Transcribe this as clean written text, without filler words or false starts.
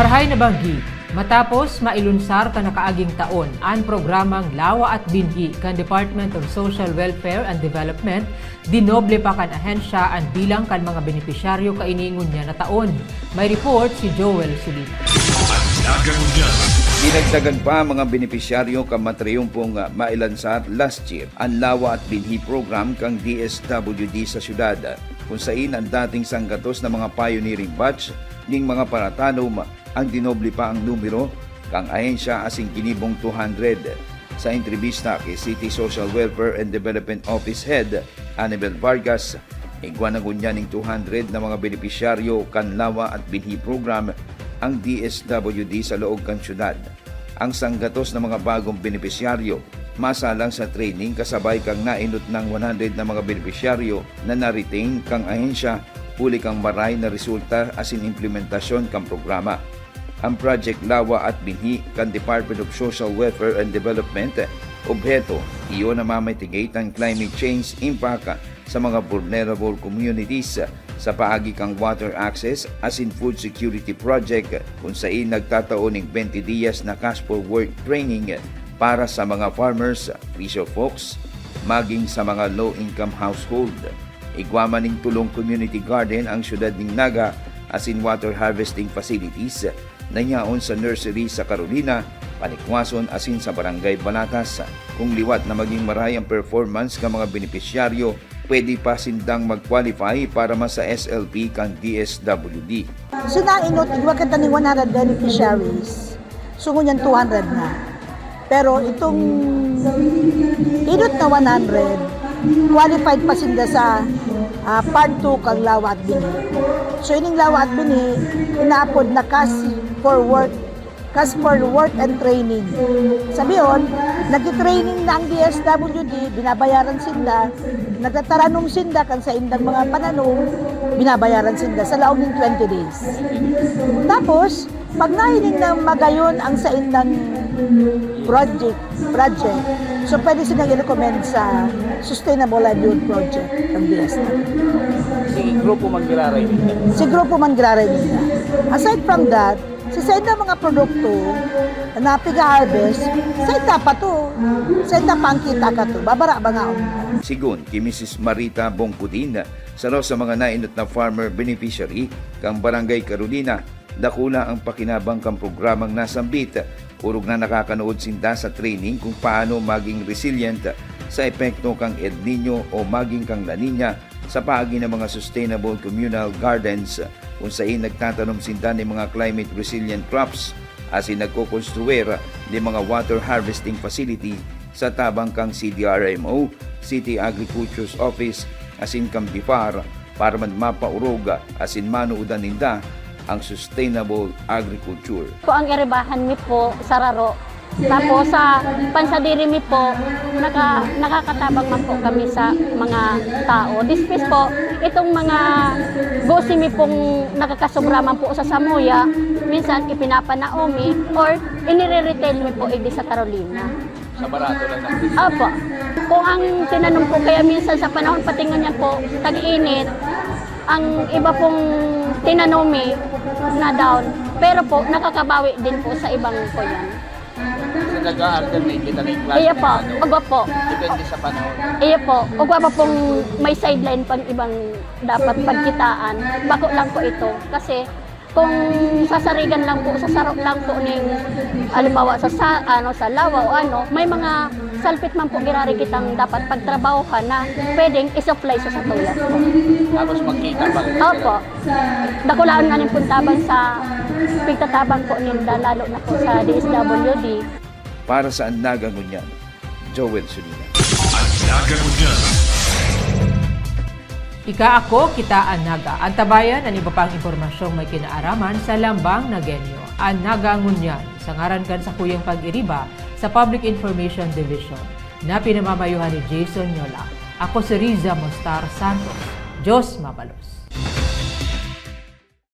Marhay na banggi, matapos mailunsar ta nakaaging taon ang programang Lawa at Binhi kan Department of Social Welfare and Development, dinoble pa kan ahensya ang bilang kan mga benepisyaryo kainingon niya na taon. May report si Joel Sulita. Dinagdagan pa mga benepisyaryo kang matriyumpong mailansar last year ang Lawa at Binhi program kang DSWD sa syudad, kung saan ang dating sanggatos na mga pioneering batch ning mga paratanom ang dinoble pa ang numero kang ahensya asing kinibong 200. Sa entrevista kay City Social Welfare and Development Office Head Anibel Vargas, igwanagunya ning 200 na mga benepisyaryo kan Lawa at Binhi program ang DSWD sa loob kan syudad. Ang sanggatos na mga bagong benepisyaryo masalang sa training kasabay kang nainot ng 100 na mga benepisyaryo na na-retain kang ahensya uli kang maray na resulta asin implementasyon kang programa. Ang Project Lawa at Binhi kan Department of Social Welfare and Development, obheto iyo na mamitigate ang climate change impact sa mga vulnerable communities sa paagi kang water access asin food security project, kung saan nagtataon ng 20 dias na cash for work training para sa mga farmers, fisher folks, maging sa mga low-income household. Igwama ning tulong community garden ang syudad ning Naga asin water harvesting facilities na nyaon sa nursery sa Carolina, Panikwason asin sa Barangay Banatas. Kung liwat na maging maray ang performance ng mga benepisyaryo, pwede pa sindang mag-qualify para mas sa SLP kang DSWD. Sinainot, igwakita ni 100 beneficiaries. Sungo niyan 200 na. Pero itong inot na 100, qualified pa sinda sa part 2 kang Lawa at Binhi. So ining Lawa at Binhi, inaapod na cash for work and training. Sabi yun, nag-training na ang DSWD, binabayaran sinda, nagtataranong sinda kan sa indang mga pananong, binabayaran sinda sa laong ng 20 days. Tapos, pag naining na magayon ang sa indang project, so pwede silang i-recommend sa Sustainable Livelihood Project ng DSWD. Si grupo manggiraray nila. Si grupo manggiraray nila. Aside from that, sa ita mga produkto na piga-harvest, sa ita pa to. Sa ita pang kita ka to. Babara ba nga? Sigun kay Mrs. Marita Bongpudin, sa mga nainot na farmer beneficiary kang Barangay Carolina, dakula ang pakinabang kang programang nasambit. Urog na nakakanood sinda sa training kung paano maging resilient sa epekto kang El Nino o maging kang La Nina sa paagi ng mga sustainable communal gardens, kung saan nagtatanom sinda ng mga climate resilient crops asin nagkukonstruera ng mga water harvesting facility sa tabang kang CDRMO, City Agriculture's Office asin kang BIFAR para man mapaurog asin manuudan ninda ang sustainable agriculture. Po ang iribahan mi po sa Raro. Tapos sa pansadiri mi po, nakakatabang man po kami sa mga tao. Dispis po, itong mga gosi mi pong nakakasubra man po sa Samoya, minsan ipinapanaomi or inire-retail mi po idi sa Carolina. Sa barato lang natin. Apo. Kung ang tinanong po kaya minsan sa panahon patingan niya po, tag-init, ang iba pong tinanomi na down, pero po nakakabawi din po sa ibang po yan. Kasi nag-alternate kita ng klase. Iya po, ugwa po. Depende sa panahon. Iya po, ugwa pa pong may sideline pang ibang dapat pagkitaan. Bako lang po ito. Kasi kung sasarigan lang po, sasarok lang po ning alimbawa sa Lawa o may mga salpit man po girari kitang dapat pagtrabahohan na pwedeng isupply sa tuyas po. Tapos magkita pa. Opo. Dakulaan na rin puntabang sa pagtatabang po ninda, lalo na po sa DSWD. Para sa Annaga Ngunyan, Joel Sulita. Annaga Ngunyan. Ika ako, kita Annaga. Antabayan ang iba pang impormasyong may kinaaraman sa Lambang na Genyo. Annaga Ngunyan, sa ngaran kan sa Kuyang Pag-iriba sa Public Information Division na pinamamayuhan ni Jason Nyola. Ako si Riza Mostar Santos. Diyos mabalos.